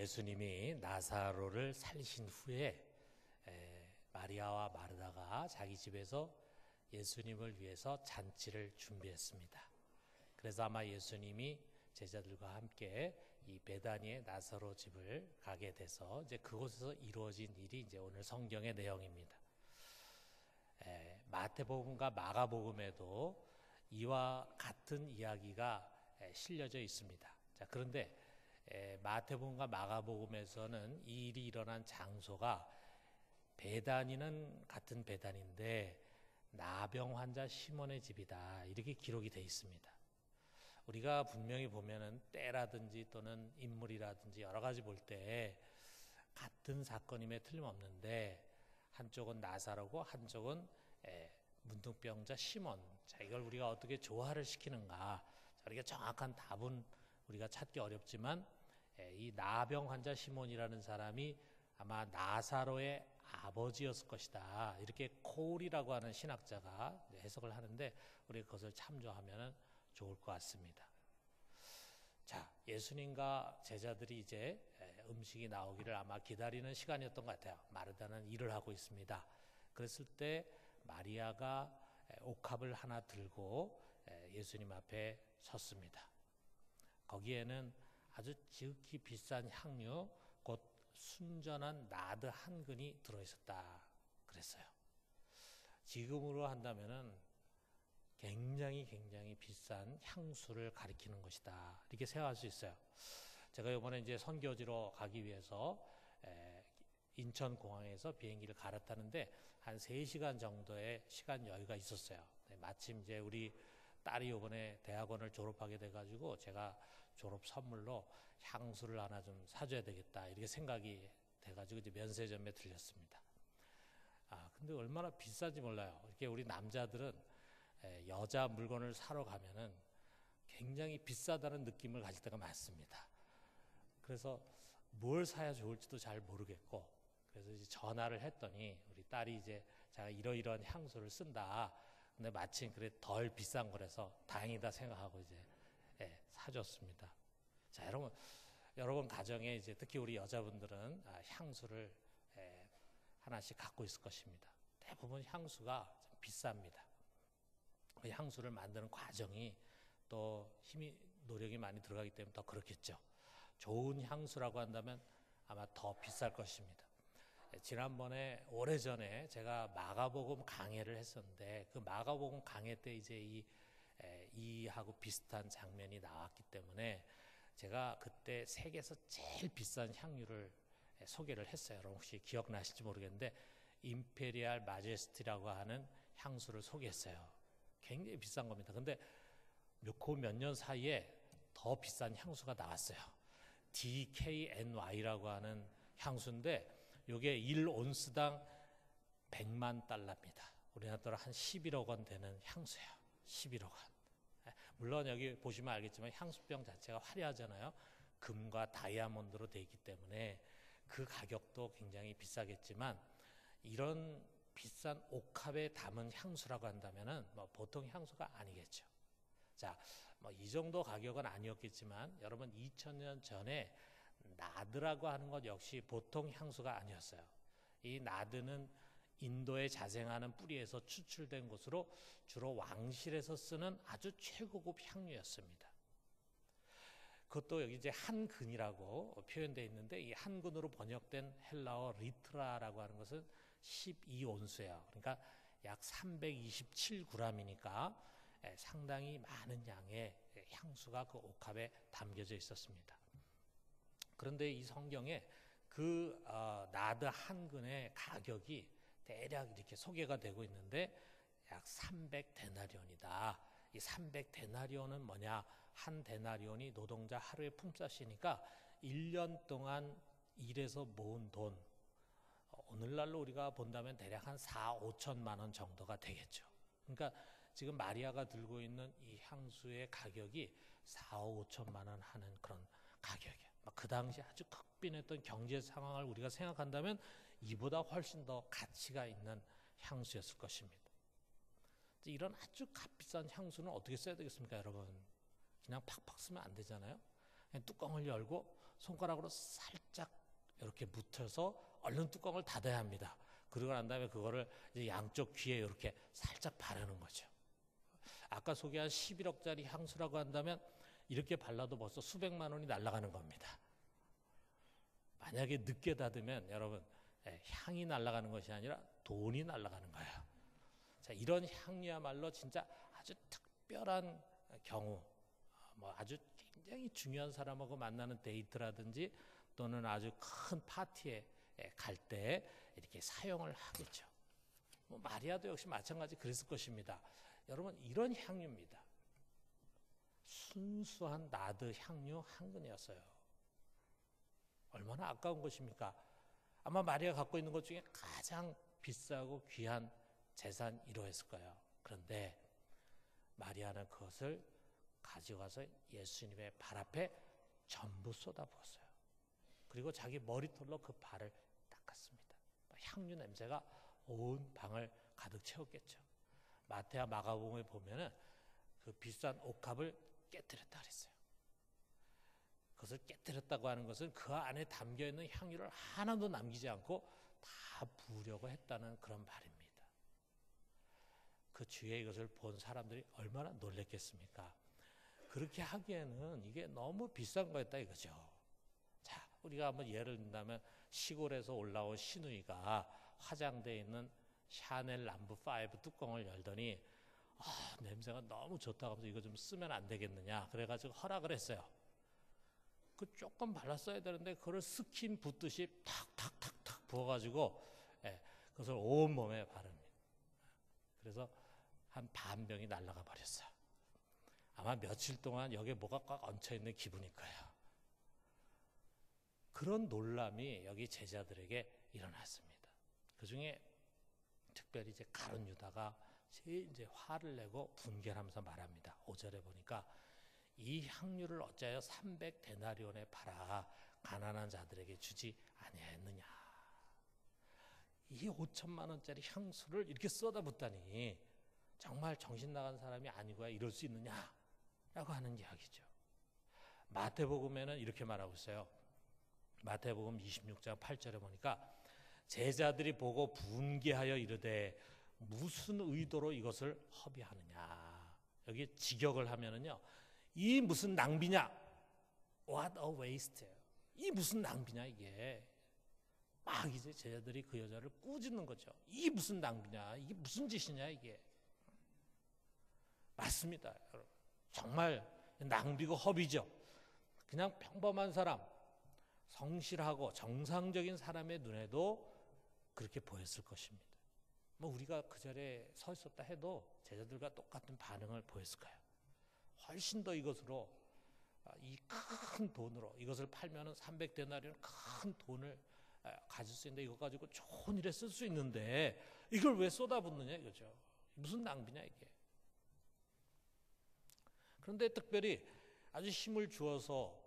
예수님이 나사로를 살리신 후에 마리아와 마르다가 자기 집에서 예수님을 위해서 잔치를 준비했습니다. 그래서 아마 예수님이 제자들과 함께 이 베다니의 나사로 집을 가게 돼서 이제 그곳에서 이루어진 일이 이제 오늘 성경의 내용입니다. 마태복음과 마가복음에도 이와 같은 이야기가 실려져 있습니다. 자, 그런데 마태복음과 마가복음에서는 이 일이 일어난 장소가 베다니는 같은 베다니인데 나병 환자 시몬의 집이다, 이렇게 기록이 되어 있습니다. 우리가 분명히 보면은 때라든지 또는 인물이라든지 여러 가지 볼 때 같은 사건임에 틀림없는데 한쪽은 나사로고 한쪽은 문둥병자 시몬. 자, 이걸 우리가 어떻게 조화를 시키는가? 우리가 정확한 답은 우리가 찾기 어렵지만 이 나병 환자 시몬이라는 사람이 아마 나사로의 아버지였을 것이다, 이렇게 콜이라고 하는 신학자가 해석을 하는데 우리가 그것을 참조하면 좋을 것 같습니다. 자, 예수님과 제자들이 이제 음식이 나오기를 아마 기다리는 시간이었던 것 같아요. 마르다는 일을 하고 있습니다. 그랬을 때 마리아가 옥합을 하나 들고 예수님 앞에 섰습니다. 거기에는 아주 지극히 비싼 향유, 곧 순전한 나드 한 근이 들어있었다 그랬어요. 지금으로 한다면은 굉장히 비싼 향수를 가리키는 것이다, 이렇게 생각할 수 있어요. 제가 이번에 이제 선교지로 가기 위해서 인천공항에서 비행기를 갈아타는데 한 3시간 정도의 시간 여유가 있었어요. 마침 이제 우리 딸이 이번에 대학원을 졸업하게 돼가지고 제가 졸업 선물로 향수를 하나 좀 사줘야 되겠다, 이렇게 생각이 돼가지고 이제 면세점에 들렸습니다. 근데 얼마나 비싼지 몰라요. 이렇게 우리 남자들은 여자 물건을 사러 가면은 굉장히 비싸다는 느낌을 가질 때가 많습니다. 그래서 뭘 사야 좋을지도 잘 모르겠고, 그래서 이제 전화를 했더니 우리 딸이 이제 제가 이러이러한 향수를 쓴다. 근데 마침 그래 덜 비싼 거라서 다행이다 생각하고 이제 사줬습니다. 자, 여러분 가정에 이제 특히 우리 여자분들은 향수를 하나씩 갖고 있을 것입니다. 대부분 향수가 좀 비쌉니다. 그 향수를 만드는 과정이 또 노력이 많이 들어가기 때문에 더 그렇겠죠. 좋은 향수라고 한다면 아마 더 비쌀 것입니다. 지난번에 오래전에 제가 마가복음 강해를 했었는데 그 마가복음 강해 때 이제 이하고 비슷한 장면이 나왔기 때문에 제가 그때 세계에서 제일 비싼 향유를 소개를 했어요. 여러분 혹시 기억나실지 모르겠는데 임페리얼 마제스티라고 하는 향수를 소개했어요. 굉장히 비싼 겁니다. 근데 몇 년 사이에 더 비싼 향수가 나왔어요. DKNY라고 하는 향수인데 이게 1온스당 100만 달러입니다. 우리나라 돈으로 한 11억 원 되는 향수예요. 11억 원. 물론 여기 보시면 알겠지만 향수병 자체가 화려하잖아요. 금과 다이아몬드로 되어 있기 때문에 그 가격도 굉장히 비싸겠지만 이런 비싼 옥합에 담은 향수라고 한다면은 보통 향수가 아니겠죠. 자, 이 정도 가격은 아니었겠지만 여러분 2000년 전에 나드라고 하는 것 역시 보통 향수가 아니었어요. 이 나드는 인도에 자생하는 뿌리에서 추출된 것으로 주로 왕실에서 쓰는 아주 최고급 향유였습니다. 그것도 여기 이제 한 근이라고 표현되어 있는데 이 한 근으로 번역된 헬라어 리트라라고 하는 것은 12온수예요. 그러니까 약 327g이니까 상당히 많은 양의 향수가 그 옥합에 담겨져 있었습니다. 그런데 이 성경에 그 나드 한 근의 가격이 대략 이렇게 소개가 되고 있는데 약 300데나리온이다. 이 300데나리온은 뭐냐? 한 데나리온이 노동자 하루의 품삯이니까 1년 동안 일해서 모은 돈, 오늘날로 우리가 본다면 대략 한 4, 5천만 원 정도가 되겠죠. 그러니까 지금 마리아가 들고 있는 이 향수의 가격이 4, 5천만 원 하는 그런 가격이에요. 그 당시 아주 극빈했던 경제 상황을 우리가 생각한다면 이보다 훨씬 더 가치가 있는 향수였을 것입니다. 이런 아주 값비싼 향수는 어떻게 써야 되겠습니까, 여러분? 그냥 팍팍 쓰면 안 되잖아요. 뚜껑을 열고 손가락으로 살짝 이렇게 묻혀서 얼른 뚜껑을 닫아야 합니다. 그러고 난 다음에 그거를 이제 양쪽 귀에 이렇게 살짝 바르는 거죠. 아까 소개한 11억짜리 향수라고 한다면 이렇게 발라도 벌써 수백만 원이 날아가는 겁니다. 만약에 늦게 닫으면 여러분 향이 날아가는 것이 아니라 돈이 날아가는 거예요. 자, 이런 향이야말로 진짜 아주 특별한 경우, 뭐 아주 굉장히 중요한 사람하고 만나는 데이트라든지 또는 아주 큰 파티에 갈 때 이렇게 사용을 하겠죠. 뭐 마리아도 역시 마찬가지 그랬을 것입니다. 여러분, 이런 향유입니다. 순수한 나드 향유 한 근이었어요. 얼마나 아까운 것입니까? 아마 마리아가 갖고 있는 것 중에 가장 비싸고 귀한 재산 1호였을 거예요. 그런데 마리아는 그것을 가져가서 예수님의 발 앞에 전부 쏟아부었어요. 그리고 자기 머리털로 그 발을 닦았습니다. 향유 냄새가 온 방을 가득 채웠겠죠. 마태와 마가복음에 보면은 그 비싼 옥합을 깨뜨렸다 그랬어요. 그것을 깨뜨렸다고 하는 것은 그 안에 담겨 있는 향유를 하나도 남기지 않고 다 부으려고 했다는 그런 말입니다. 그 주위에 이것을 본 사람들이 얼마나 놀랬겠습니까? 그렇게 하기에는 이게 너무 비싼 거였다 이거죠. 자, 우리가 한번 예를 든다면 시골에서 올라온 시누이가 화장대에 있는 샤넬 넘버 5 뚜껑을 열더니 냄새가 너무 좋다고 하면서 이거 좀 쓰면 안 되겠느냐 그래가지고 허락을 했어요. 그 조금 발랐어야 되는데 그걸 스킨 붓듯이 탁탁탁탁 부어가지고 그것을 온 몸에 바릅니다. 그래서 한 반 병이 날아가 버렸어요. 아마 며칠 동안 여기에 뭐가 꽉 얹혀있는 기분일 거예요. 그런 놀람이 여기 제자들에게 일어났습니다. 그 중에 특별히 이제 가룟 유다가 제일 이제 화를 내고 분개하면서 말합니다. 5절에 보니까 이 향유를 어찌하여 300데나리온에 팔아 가난한 자들에게 주지 아니하였느냐. 이 5천만 원짜리 향수를 이렇게 쏟아붓다니 정말 정신 나간 사람이 아니고야 이럴 수 있느냐라고 하는 이야기죠. 마태복음에는 이렇게 말하고 있어요. 마태복음 26장 8절에 보니까 제자들이 보고 분개하여 이르되 무슨 의도로 이것을 허비하느냐. 여기 직역을 하면은요, 이 무슨 낭비냐? What a waste. 이 무슨 낭비냐 이게. 막 이제 제자들이 그 여자를 꾸짖는 거죠. 이 무슨 낭비냐? 이게 무슨 짓이냐 이게. 맞습니다, 여러분. 정말 낭비고 허비죠. 그냥 평범한 사람, 성실하고 정상적인 사람의 눈에도 그렇게 보였을 것입니다. 뭐 우리가 그 자리에 서 있었다 해도 제자들과 똑같은 반응을 보였을 거예요. 훨씬 더 이것으로 이 큰 돈으로 이것을 팔면은 300데나리온 큰 돈을 가질 수 있는데 이거 가지고 좋은 일에 쓸 수 있는데 이걸 왜 쏟아붓느냐 이거죠. 무슨 낭비냐 이게. 그런데 특별히 아주 힘을 주어서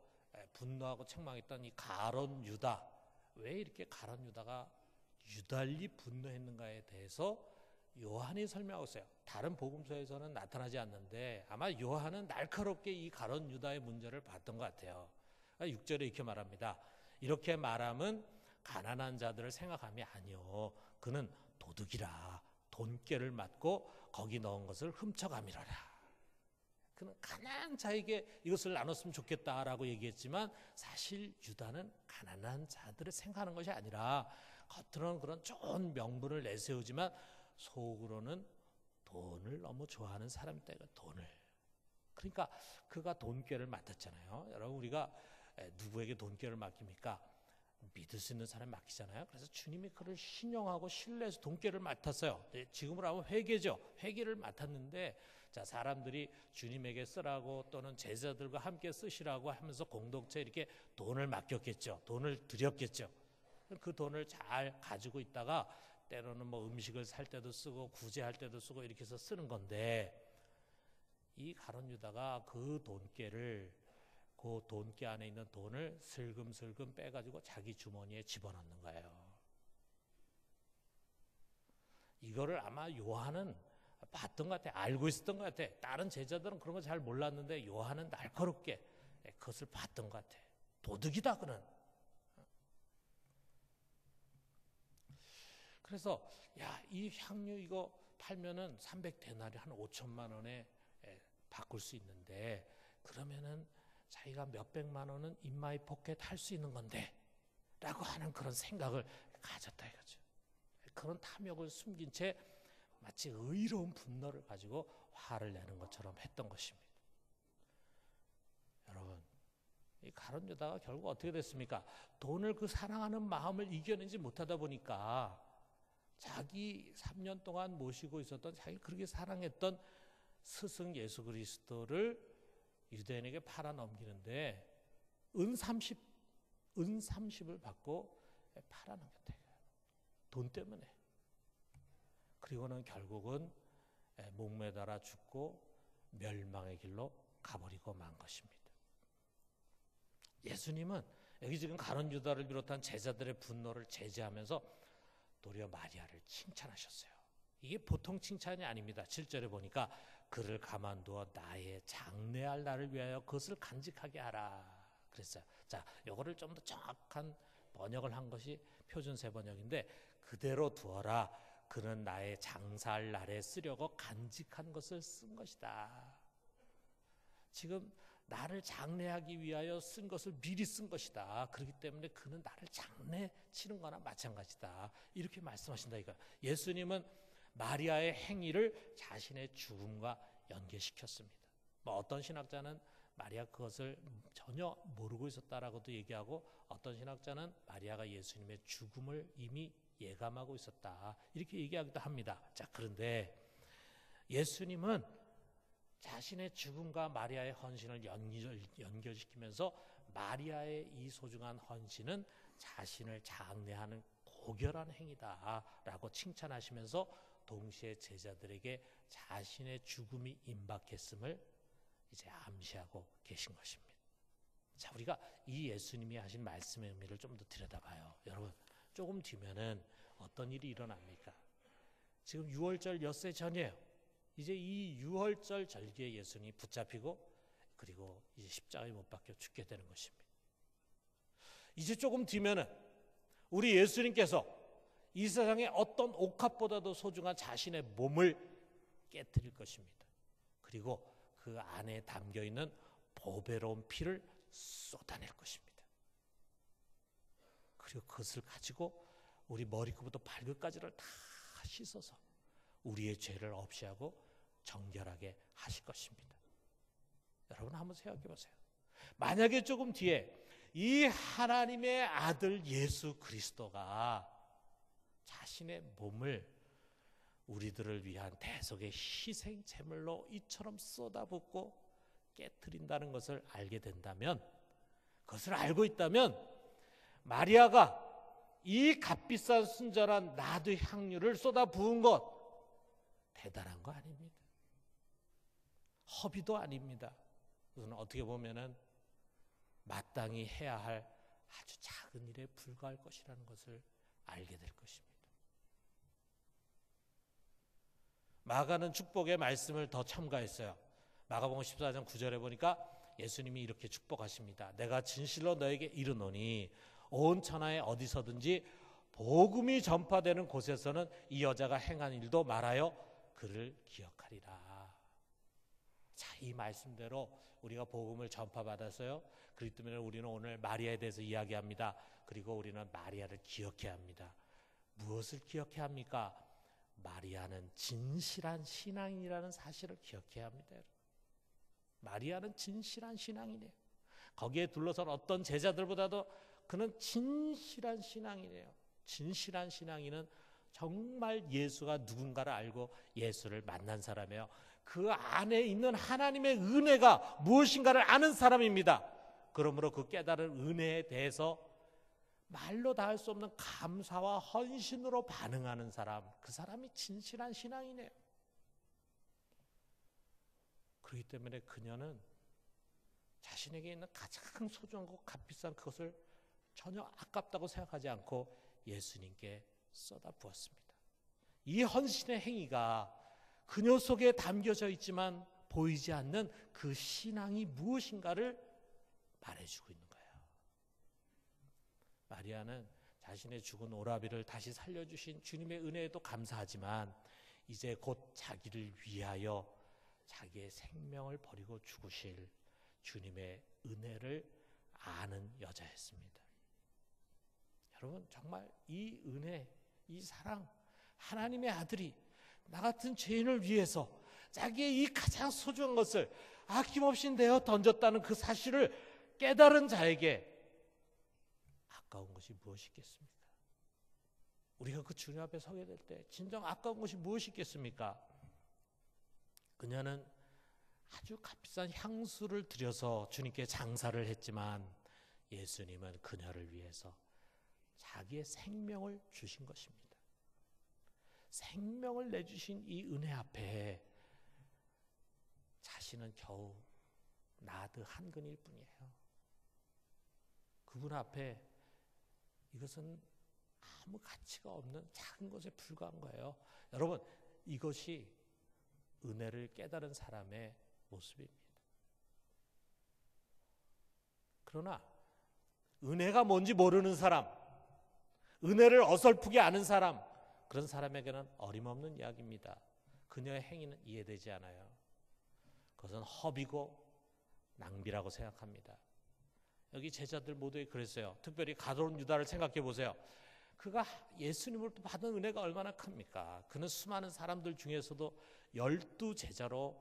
분노하고 책망했던 이 가룟 유다, 왜 이렇게 가룟 유다가 유달리 분노했는가에 대해서 요한이 설명하고 있어요. 다른 복음서에서는 나타나지 않는데 아마 요한은 날카롭게 이 가룟 유다의 문제를 봤던 것 같아요. 6절에 이렇게 말합니다. 이렇게 말함은 가난한 자들을 생각함이 아니요 그는 도둑이라 돈깨를 맞고 거기 넣은 것을 훔쳐가미러라. 그는 가난한 자에게 이것을 나눴으면 좋겠다라고 얘기했지만 사실 유다는 가난한 자들을 생각하는 것이 아니라 겉으로는 그런 좋은 명분을 내세우지만 속으로는 돈을 너무 좋아하는 사람이다. 돈을. 그러니까 그가 돈깨를 맡았잖아요. 여러분 우리가 누구에게 돈깨를 맡깁니까? 믿을 수 있는 사람이 맡기잖아요. 그래서 주님이 그를 신용하고 신뢰해서 돈깨를 맡았어요. 지금으로 하면 회계죠. 회계를 맡았는데 자, 사람들이 주님에게 쓰라고 또는 제자들과 함께 쓰시라고 하면서 공동체 이렇게 돈을 맡겼겠죠. 돈을 드렸겠죠. 그 돈을 잘 가지고 있다가 때로는 뭐 음식을 살 때도 쓰고 구제할 때도 쓰고 이렇게 해서 쓰는 건데 이 가룟 유다가 그 돈깨를 그 돈깨 안에 있는 돈을 슬금슬금 빼가지고 자기 주머니에 집어넣는 거예요. 이거를 아마 요한은 봤던 것 같아. 알고 있었던 것 같아. 다른 제자들은 그런 거 잘 몰랐는데 요한은 날카롭게 그것을 봤던 것 같아. 도둑이다 그는. 그래서 이 향유 이거 팔면은 300데나리 한 5천만 원에 바꿀 수 있는데, 그러면은 자기가 몇백만 원은 인마이 포켓 할 수 있는 건데 라고 하는 그런 생각을 가졌다 이거죠. 그런 탐욕을 숨긴 채 마치 의로운 분노를 가지고 화를 내는 것처럼 했던 것입니다. 여러분, 이 가룟 유다가 결국 어떻게 됐습니까? 돈을 그 사랑하는 마음을 이겨내지 못하다 보니까 자기 3년 동안 모시고 있었던, 자기 그렇게 사랑했던 스승 예수 그리스도를 유대인에게 팔아 넘기는데 은 30을 받고 팔아 넘겼대요. 돈 때문에. 그리고는 결국은 목매달아 죽고 멸망의 길로 가버리고 만 것입니다. 예수님은 여기 지금 가룟 유다를 비롯한 제자들의 분노를 제지하면서 도리어 마리아를 칭찬하셨어요. 이게 보통 칭찬이 아닙니다. 7절에 보니까 그를 가만두어 나의 장래할 날을 위하여 그것을 간직하게 하라 그랬어요. 자, 요거를 좀 더 정확한 번역을 한 것이 표준세 번역인데, 그대로 두어라. 그는 나의 장사할 날에 쓰려고 간직한 것을 쓴 것이다. 지금 나를 장래하기 위하여 쓴 것을 미리 쓴 것이다. 그렇기 때문에 그는 나를 장래치는 거나 마찬가지다. 이렇게 말씀하신다 이거. 예수님은 마리아의 행위를 자신의 죽음과 연계시켰습니다. 어떤 신학자는 마리아 그것을 전혀 모르고 있었다라고도 얘기하고, 어떤 신학자는 마리아가 예수님의 죽음을 이미 예감하고 있었다 이렇게 얘기하기도 합니다. 자, 그런데 예수님은 자신의 죽음과 마리아의 헌신을 연결시키면서 마리아의 이 소중한 헌신은 자신을 장래하는 고결한 행위다라고 칭찬하시면서 동시에 제자들에게 자신의 죽음이 임박했음을 이제 암시하고 계신 것입니다. 자, 우리가 이 예수님이 하신 말씀의 의미를 좀 더 들여다봐요. 여러분, 조금 뒤면은 어떤 일이 일어납니까? 지금 유월절 엿새 전이에요. 이제 이 유월절 절기에 예수님이 붙잡히고 그리고 이제 십자가에 못 박혀 죽게 되는 것입니다. 이제 조금 뒤면은 우리 예수님께서 이 세상에 어떤 옥합보다도 소중한 자신의 몸을 깨뜨릴 것입니다. 그리고 그 안에 담겨있는 보배로운 피를 쏟아낼 것입니다. 그리고 그것을 가지고 우리 머리끝부터 발끝까지를 다 씻어서 우리의 죄를 없이 하고 정결하게 하실 것입니다. 여러분 한번 생각해 보세요. 만약에 조금 뒤에 이 하나님의 아들 예수 그리스도가 자신의 몸을 우리들을 위한 대속의 희생 제물로 이처럼 쏟아붓고 깨트린다는 것을 알게 된다면, 그것을 알고 있다면 마리아가 이 값비싼 순전한 나드 향유를 쏟아부은 것 대단한 거 아닙니다. 허비도 아닙니다. 그것은 어떻게 보면은 마땅히 해야 할 아주 작은 일에 불과할 것이라는 것을 알게 될 것입니다. 마가는 축복의 말씀을 더 첨가했어요. 마가복음 14장 9절에 보니까 예수님이 이렇게 축복하십니다. 내가 진실로 너에게 이르노니 온 천하에 어디서든지 복음이 전파되는 곳에서는 이 여자가 행한 일도 말하여 그를 기억하리라. 자, 이 말씀대로 우리가 복음을 전파받았어요. 그렇기 때문에 우리는 오늘 마리아에 대해서 이야기합니다. 그리고 우리는 마리아를 기억해야 합니다. 무엇을 기억해야 합니까? 마리아는 진실한 신앙인이라는 사실을 기억해야 합니다. 마리아는 진실한 신앙이네요. 거기에 둘러선 어떤 제자들보다도 그는 진실한 신앙이네요. 진실한 신앙인은 정말 예수가 누군가를 알고 예수를 만난 사람이에요. 그 안에 있는 하나님의 은혜가 무엇인가를 아는 사람입니다. 그러므로 그 깨달은 은혜에 대해서 말로 다 할 수 없는 감사와 헌신으로 반응하는 사람, 그 사람이 진실한 신앙이네요. 그렇기 때문에 그녀는 자신에게 있는 가장 소중하고 값비싼 그것을 전혀 아깝다고 생각하지 않고 예수님께 쏟아부었습니다. 이 헌신의 행위가 그녀 속에 담겨져 있지만 보이지 않는 그 신앙이 무엇인가를 말해주고 있는 거예요. 마리아는 자신의 죽은 오라비를 다시 살려주신 주님의 은혜에도 감사하지만 이제 곧 자기를 위하여 자기의 생명을 버리고 죽으실 주님의 은혜를 아는 여자였습니다. 여러분, 정말 이 은혜, 이 사랑, 하나님의 아들이 나 같은 죄인을 위해서 자기의 이 가장 소중한 것을 아낌없이 내어 던졌다는 그 사실을 깨달은 자에게 아까운 것이 무엇이 있겠습니까? 우리가 그 주님 앞에 서게 될 때 진정 아까운 것이 무엇이 있겠습니까? 그녀는 아주 값비싼 향수를 들여서 주님께 장사를 했지만 예수님은 그녀를 위해서 자기의 생명을 주신 것입니다. 생명을 내주신 이 은혜 앞에 자신은 겨우 나드 한 근일 뿐이에요. 그분 앞에 이것은 아무 가치가 없는 작은 것에 불과한 거예요. 여러분, 이것이 은혜를 깨달은 사람의 모습입니다. 그러나 은혜가 뭔지 모르는 사람, 은혜를 어설프게 아는 사람, 그런 사람에게는 어림없는 이야기입니다. 그녀의 행위는 이해되지 않아요. 그것은 허비고 낭비라고 생각합니다. 여기 제자들 모두에 그랬어요. 특별히 가룟 유다를 생각해 보세요. 그가 예수님으로부터 받은 은혜가 얼마나 큽니까? 그는 수많은 사람들 중에서도 12제자로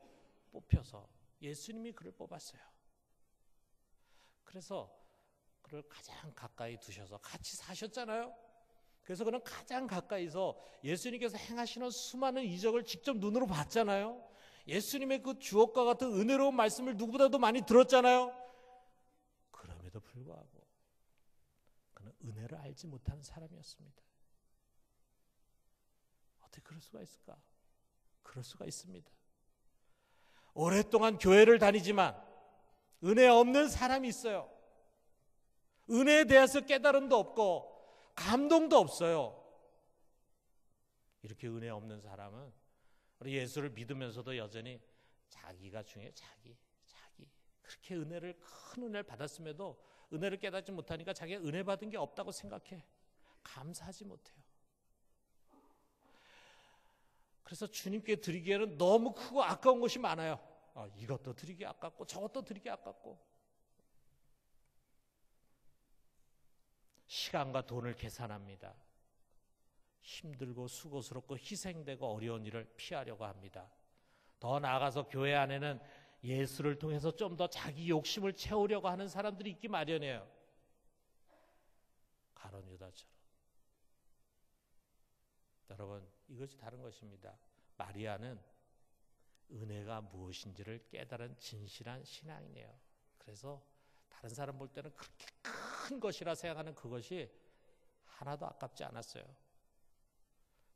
뽑혀서 예수님이 그를 뽑았어요. 그래서 그를 가장 가까이 두셔서 같이 사셨잖아요. 그래서 그는 가장 가까이서 예수님께서 행하시는 수많은 이적을 직접 눈으로 봤잖아요. 예수님의 그 주옥과 같은 은혜로운 말씀을 누구보다도 많이 들었잖아요. 그럼에도 불구하고 그는 은혜를 알지 못하는 사람이었습니다. 어떻게 그럴 수가 있을까? 그럴 수가 있습니다. 오랫동안 교회를 다니지만 은혜 없는 사람이 있어요. 은혜에 대해서 깨달음도 없고 감동도 없어요. 이렇게 은혜 없는 사람은 우리 예수를 믿으면서도 여전히 자기가 중요해. 자기 그렇게 은혜를 큰 은혜를 받았음에도 은혜를 깨닫지 못하니까 자기가 은혜 받은 게 없다고 생각해. 감사하지 못해요. 그래서 주님께 드리기에는 너무 크고 아까운 것이 많아요. 이것도 드리기 아깝고 저것도 드리기 아깝고, 시간과 돈을 계산합니다. 힘들고 수고스럽고 희생되고 어려운 일을 피하려고 합니다. 더 나아가서 교회 안에는 예수를 통해서 좀 더 자기 욕심을 채우려고 하는 사람들이 있기 마련이에요. 가룟 유다처럼. 여러분, 이것이 다른 것입니다. 마리아는 은혜가 무엇인지를 깨달은 진실한 신앙이네요. 그래서 다른 사람 볼 때는 그렇게 큰 것이라 생각하는 그것이 하나도 아깝지 않았어요.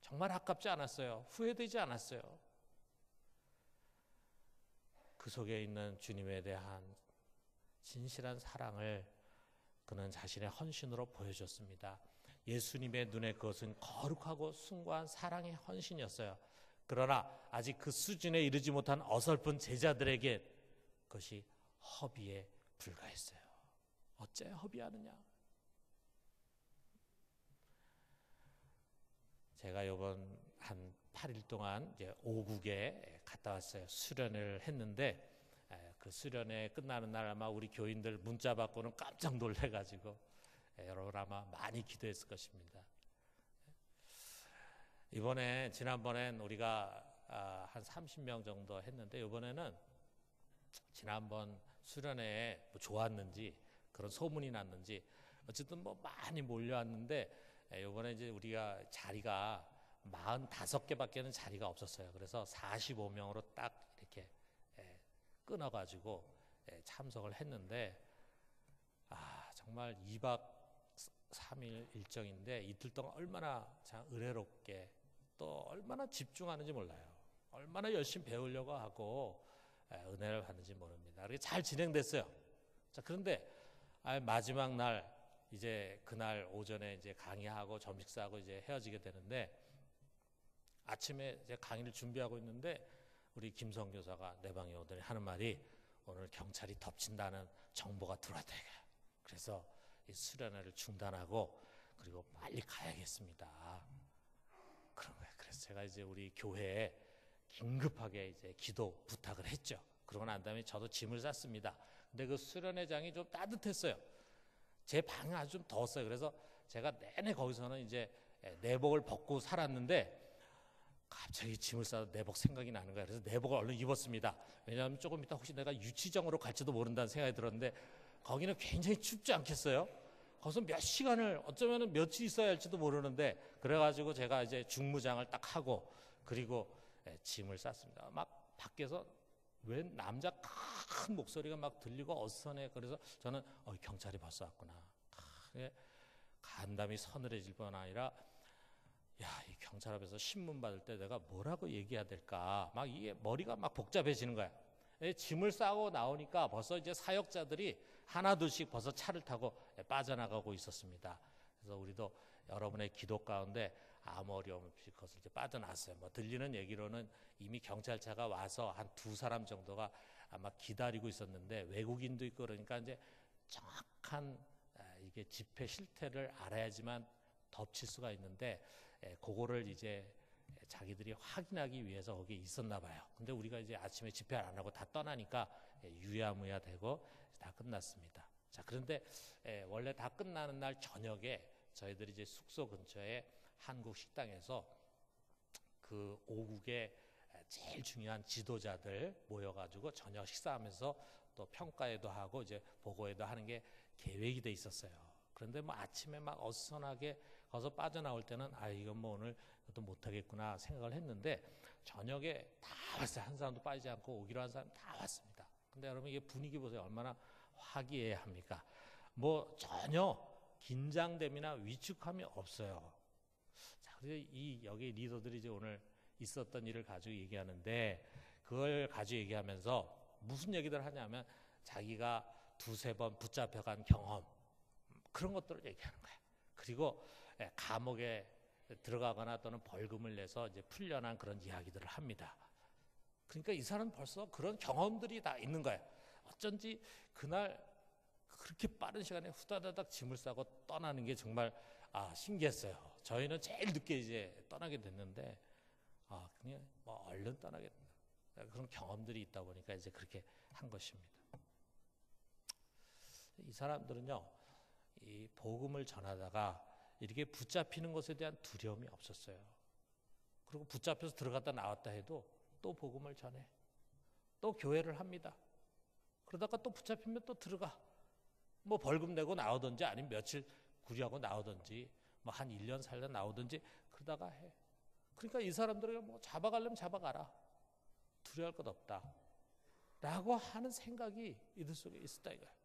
정말 아깝지 않았어요. 후회되지 않았어요. 그 속에 있는 주님에 대한 진실한 사랑을 그는 자신의 헌신으로 보여줬습니다. 예수님의 눈에 그것은 거룩하고 숭고한 사랑의 헌신이었어요. 그러나 아직 그 수준에 이르지 못한 어설픈 제자들에게 그것이 허비에 불과했어요. 어째 허비하느냐? 제가 이번 한 8일 동안 이제 오국에 갔다 왔어요. 수련을 했는데 그 수련회 끝나는 날 아마 우리 교인들 문자 받고는 깜짝 놀래가지고 여러분 아마 많이 기도했을 것입니다. 지난번엔 우리가 한 30명 정도 했는데 이번에는 지난번 수련회에 뭐 좋았는지 그런 소문이 났는지 어쨌든 뭐 많이 몰려왔는데 이번에 이제 우리가 자리가 45개밖에는 자리가 없었어요. 그래서 45명으로 딱 이렇게 끊어가지고 참석을 했는데 정말 2박 3일 일정인데 이틀 동안 얼마나 참 은혜롭게 또 얼마나 집중하는지 몰라요. 얼마나 열심히 배우려고 하고 은혜를 받는지 모릅니다. 그렇게 잘 진행됐어요. 자, 그런데 마지막 날 이제 그날 오전에 이제 강의하고 점심 식사하고 이제 헤어지게 되는데 아침에 이제 강의를 준비하고 있는데 우리 김성 교사가 내 방에 오더니 하는 말이 오늘 경찰이 덮친다는 정보가 들어왔다. 그래서 이 수련회를 중단하고 그리고 빨리 가야겠습니다. 그런 거예요. 그래서 제가 이제 우리 교회에 긴급하게 이제 기도 부탁을 했죠. 그러고 난 다음에 저도 짐을 쌌습니다. 근데 그 수련회장이 좀 따뜻했어요. 제 방이 아주 좀 더웠어요. 그래서 제가 내내 거기서는 이제 내복을 벗고 살았는데 갑자기 짐을 싸서 내복 생각이 나는 거예요. 그래서 내복을 얼른 입었습니다. 왜냐하면 조금 이따 혹시 내가 유치장으로 갈지도 모른다는 생각이 들었는데 거기는 굉장히 춥지 않겠어요? 거기서 몇 시간을 어쩌면 며칠 있어야 할지도 모르는데 그래가지고 제가 이제 중무장을 딱 하고 그리고 짐을 쌌습니다. 막 밖에서 웬 남자 큰 목소리가 막 들리고 어수선해. 그래서 저는 경찰이 벌써 왔구나. 간담이 서늘해질 뿐 아니라 야, 이 경찰 앞에서 신문 받을 때 내가 뭐라고 얘기해야 될까? 막 이게 머리가 막 복잡해지는 거야. 짐을 싸고 나오니까 벌써 이제 사역자들이 하나둘씩 벌써 차를 타고 빠져나가고 있었습니다. 그래서 우리도 여러분의 기도 가운데 아무 어려움 없이 그것을 이제 빠져나왔어요. 뭐 들리는 얘기로는 이미 경찰차가 와서 한 2사람 정도가 아마 기다리고 있었는데 외국인도 있고 그러니까 이제 정확한 이게 집회 실태를 알아야지만 덮칠 수가 있는데 그거를 이제 자기들이 확인하기 위해서 거기에 있었나 봐요. 근데 우리가 이제 아침에 집회를 안 하고 다 떠나니까 유야무야 되고 다 끝났습니다. 자, 그런데 원래 다 끝나는 날 저녁에 저희들이 이제 숙소 근처에 한국 식당에서 그 오국의 제일 중요한 지도자들 모여가지고 저녁 식사하면서 또 평가회도 하고 이제 보고회도 하는 게 계획이 돼 있었어요. 그런데 뭐 아침에 막 어수선하게 거기서 빠져나올 때는 이건 뭐 오늘 또 못하겠구나 생각을 했는데 저녁에 다 왔어요. 한 사람도 빠지지 않고 오기로 한 사람 다 왔습니다. 근데 여러분 이게 분위기 보세요. 얼마나 화기애애합니까? 뭐 전혀 긴장됨이나 위축함이 없어요. 자, 그래서 여기 리더들이 이제 오늘 있었던 일을 가지고 얘기하는데 그걸 가지고 얘기하면서 무슨 얘기들 하냐면 자기가 2-3번 붙잡혀간 경험 그런 것들을 얘기하는 거예요. 그리고 감옥에 들어가거나 또는 벌금을 내서 이제 풀려난 그런 이야기들을 합니다. 그러니까 이 사람은 벌써 그런 경험들이 다 있는 거예요. 어쩐지 그날 그렇게 빠른 시간에 후다다닥 짐을 싸고 떠나는 게 정말 신기했어요. 저희는 제일 늦게 이제 떠나게 됐는데 그냥 뭐 얼른 떠나게 된다. 그런 경험들이 있다 보니까 이제 그렇게 한 것입니다. 이 사람들은요, 이 복음을 전하다가 이렇게 붙잡히는 것에 대한 두려움이 없었어요. 그리고 붙잡혀서 들어갔다 나왔다 해도 또 복음을 전해. 또 교회를 합니다. 그러다가 또 붙잡히면 또 들어가. 뭐 벌금 내고 나오든지 아니면 며칠 구리하고 나오든지 뭐 한 1년 살다 나오든지 그러다가 해. 그러니까 이 사람들이 뭐 잡아가려면 잡아가라. 두려워할 것 없다. 라고 하는 생각이 이들 속에 있었다 이거예요.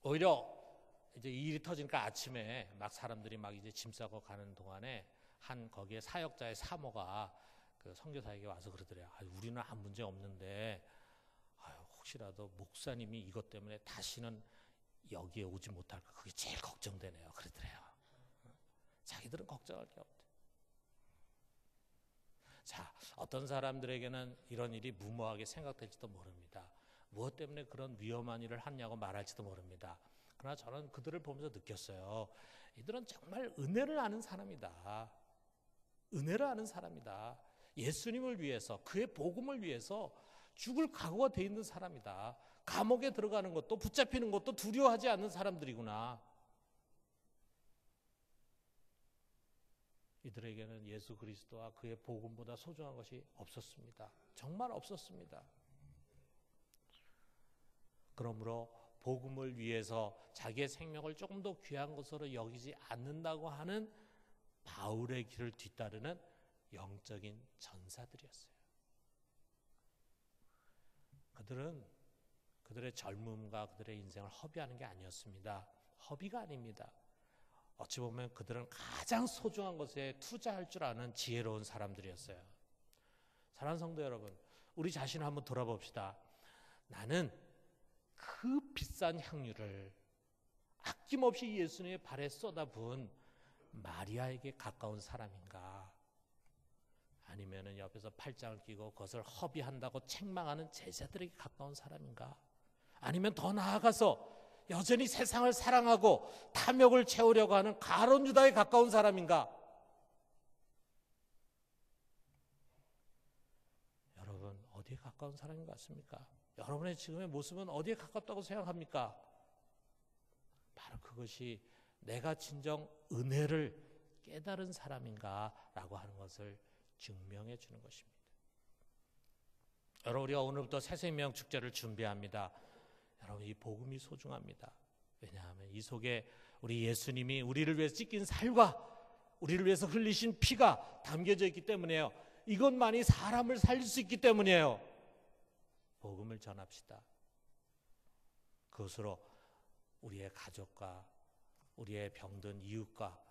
오히려 이제 이 일이 터지니까 아침에 막 사람들이 막 이제 짐 싸고 가는 동안에 거기에 사역자의 사모가 그 선교사에게 와서 그러더래요. 우리는 아무 문제 없는데 혹시라도 목사님이 이것 때문에 다시는 여기에 오지 못할까 그게 제일 걱정되네요. 그러더래요. 자기들은 걱정할 게 없대. 자, 어떤 사람들에게는 이런 일이 무모하게 생각될지도 모릅니다. 무엇 때문에 그런 위험한 일을 하냐고 말할지도 모릅니다. 그러나 저는 그들을 보면서 느꼈어요. 이들은 정말 은혜를 아는 사람이다. 은혜를 아는 사람이다. 예수님을 위해서 그의 복음을 위해서 죽을 각오가 돼 있는 사람이다. 감옥에 들어가는 것도 붙잡히는 것도 두려워하지 않는 사람들이구나. 이들에게는 예수 그리스도와 그의 복음보다 소중한 것이 없었습니다. 정말 없었습니다. 그러므로 복음을 위해서 자기의 생명을 조금 더 귀한 것으로 여기지 않는다고 하는 바울의 길을 뒤따르는 영적인 전사들이었어요. 그들은 그들의 젊음과 그들의 인생을 허비하는 게 아니었습니다. 허비가 아닙니다. 어찌 보면 그들은 가장 소중한 것에 투자할 줄 아는 지혜로운 사람들이었어요. 사랑하는 성도 여러분, 우리 자신을 한번 돌아봅시다. 나는 그 비싼 향유를 아낌없이 예수님의 발에 쏟아부은 마리아에게 가까운 사람인가? 아니면은 옆에서 팔짱을 끼고 그것을 허비한다고 책망하는 제자들에게 가까운 사람인가? 아니면 더 나아가서 여전히 세상을 사랑하고 탐욕을 채우려고 하는 가룟 유다에 가까운 사람인가? 여러분 어디에 가까운 사람인 것 같습니까? 여러분의 지금의 모습은 어디에 가깝다고 생각합니까? 바로 그것이 내가 진정 은혜를 깨달은 사람인가라고 하는 것을 증명해 주는 것입니다. 여러분 우리가 오늘부터 새생명 축제를 준비합니다. 여러분 이 복음이 소중합니다. 왜냐하면 이 속에 우리 예수님이 우리를 위해서 찢긴 살과 우리를 위해서 흘리신 피가 담겨져 있기 때문이에요. 이것만이 사람을 살릴 수 있기 때문이에요. 복음을 전합시다. 그것으로 우리의 가족과 우리의 병든 이웃과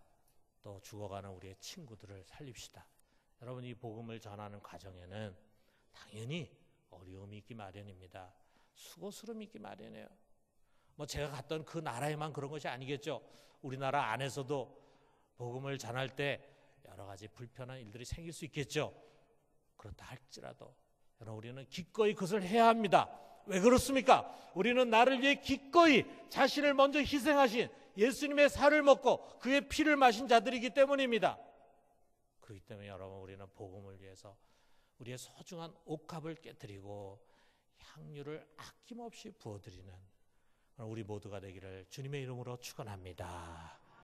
또 죽어가는 우리의 친구들을 살립시다. 여러분 이 복음을 전하는 과정에는 당연히 어려움이 있기 마련입니다. 수고스러움이 있기 마련이에요. 뭐 제가 갔던 그 나라에만 그런 것이 아니겠죠. 우리나라 안에서도 복음을 전할 때 여러 가지 불편한 일들이 생길 수 있겠죠. 그렇다 할지라도 여러분 우리는 기꺼이 그것을 해야 합니다. 왜 그렇습니까? 우리는 나를 위해 기꺼이 자신을 먼저 희생하신 예수님의 살을 먹고 그의 피를 마신 자들이기 때문입니다. 그렇기 때문에 여러분 우리는 복음을 위해서 우리의 소중한 옥합을 깨뜨리고 향유를 아낌없이 부어드리는 우리 모두가 되기를 주님의 이름으로 축원합니다.